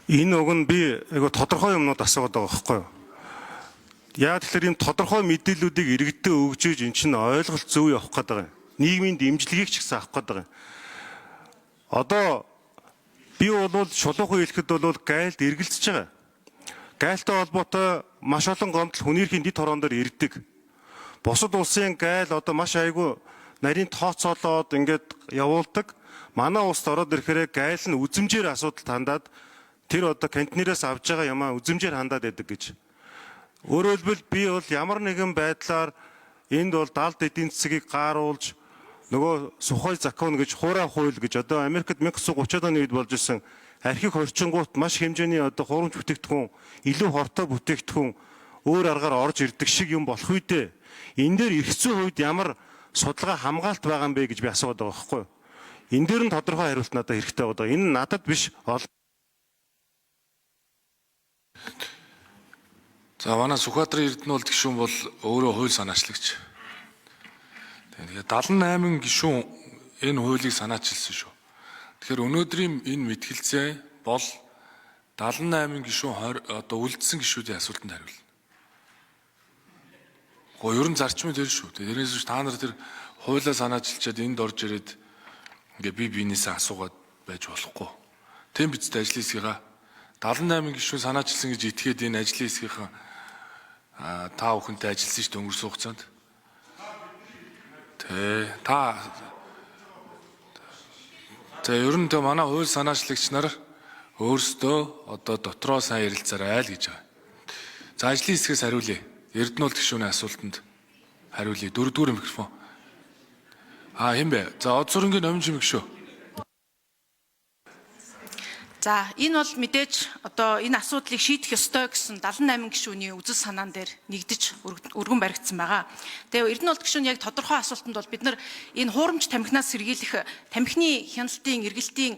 Энэ уг нь би айгу тодорхой юмнууд асууад байгаа байхгүй юу? Яа тэгэхээр ийм тодорхой мэдээллүүдийг иргэдэд өгж иж эн чинь ойлголт зөв явах гэдэг юм. Нийгмийн дэмжлэгийг ч гэсэн авах гэдэг юм. Одоо би бол шулуухан хэлэхэд бол гайлд эргэлзэж байгаа. Гайлтай холбоотой маш олон гомдол хүнийрхийн дэд хорон дээр ирдэг. Бусад улсын гайл одоо маш айгүй нарийн тооцоолоод ингээд явуулдаг. Манай улсд ороод ирэхээр гайл нь үзмжээр асуудал хандаад тэр одоо кантинераас авж байгаа юмаа үзмжээр хандаад байдаг гэж. Өөрөөр хэлбэл би бол ямар нэгэн байдлаар энд бол далд эдийн засгийг гааруулж нөгөө Сухой закон гэж хуурай хууль гэж одоо Америкт 1930-аад оны үед болж исэн архив хорчингууд маш хэмжээний одоо хурамч бүтээгдэхүүн, илүү хортой бүтээгдэхүүн өөр аргаар орж ирдэг шиг юм болох үедээ энэ дээр эрх зүйн хувьд ямар судалгаа хамгаалт байгаа юм бэ гэж би асууад байгаа байхгүй юу? Энэ дээр нь тодорхой хариулт надад хэрэгтэй байгаа. Энэ надад биш. За манай Сүхбаатарын Эрдэнэ гишүүн бол өөрөө хууль санаачлагч. Тэгээд 78 гишүүн энэ хуулийг санаачилсан шүү. Тэгэхээр өнөөдрийн энэ мэтгэлцээ бол 78 гишүүн одоо үлдсэн гишүүдийн асуултанд хариулна. Гэхдээ ерөн зарчмын тэр шүү. Тэрнээс та нар тэр хуулиа санаачилчаад энд орж ирээд ингээ биенээсээ асуугаад байж болохгүй. Тэм бидтэй ажлын хэсгийгаа 78 гишүүн санаачилсан гэж итгээд энэ ажлын хэсгийнхаа та бүхэнтэй ажилласан шүү дээ өнгөрсөн хугацаанд. Ер нь манай хууль санаачлагч нар өөрсдөө одоо дотроо сайн ярилцаарай л гэж байгаа. За ажлын хэсгээс хариулъя. Эрдэнэ гишүүний асуултанд хариулъя. Дөрөвдүгээр микрофон. Хэм бэ? За од сүрэнгийн номжим гишүү. За энэ бол мэдээж одоо энэ асуудлыг шийдэх ёстой гэсэн 78 гишүүний үзэл санаан дээр нэгдэж өргөн баригдсан байгаа. Тэгээ Эрдэнэ гишүүний яг тодорхой асуултанд бол бид нар энэ хуурамч тамхинаас сэргийлэх тамхины хяналтын эргэлтийн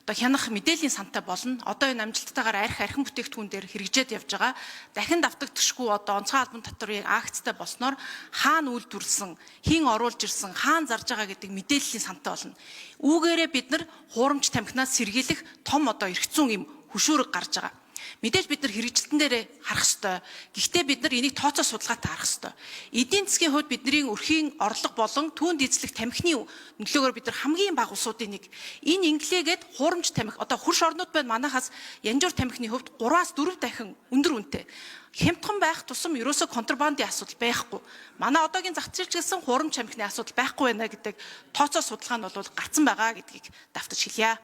одоо хянах мэдээллийн сантай болно. Одоо энэ амжилттайгаар архин бүтээгдэхүүн дээр хэрэгжээд явж байгаа. Дахин давтагдчихгүй одоо онцгой албан татврын акцтай болсноор хаана үйлдвэрлэсэн, хэн оруулж ирсэн, хаана зарж байгаа гэдэг мэдээллийн сантай болно. Үүгээрээ бид нар хуурамч тамхинаас сэргийлэх том одоо эрх зүйн юм хөшөөрөг гарч байгаа. Мэдээж бид нар хэрэгжилтэн дээрээ харах ёстой. Гэхдээ бид нар энийг тооцоо судалгаатай харах ёстой. Эдийн засгийн хувьд бидний өрхийн орлого болон түүнд эзлэх тамхины нөлөөгөөр бид нар хамгийн бага улсуудын нэг. Энэ инглигээд хуурамч тамхи одоо хөрш орнууд байна манайхаас янжуур тамхины хувьд 3-аас 4 дахин өндөр үнэтэй. Хямдхан байх тусам ерөөсөө контрабандын асуудал байхгүй. Манай одоогийн зах зээл гэсэн хуурамч тамхины асуудал байхгүй байна гэдэг тооцоо судалгаа нь бол гарсан байгаа гэдгийг давтаж хэлье.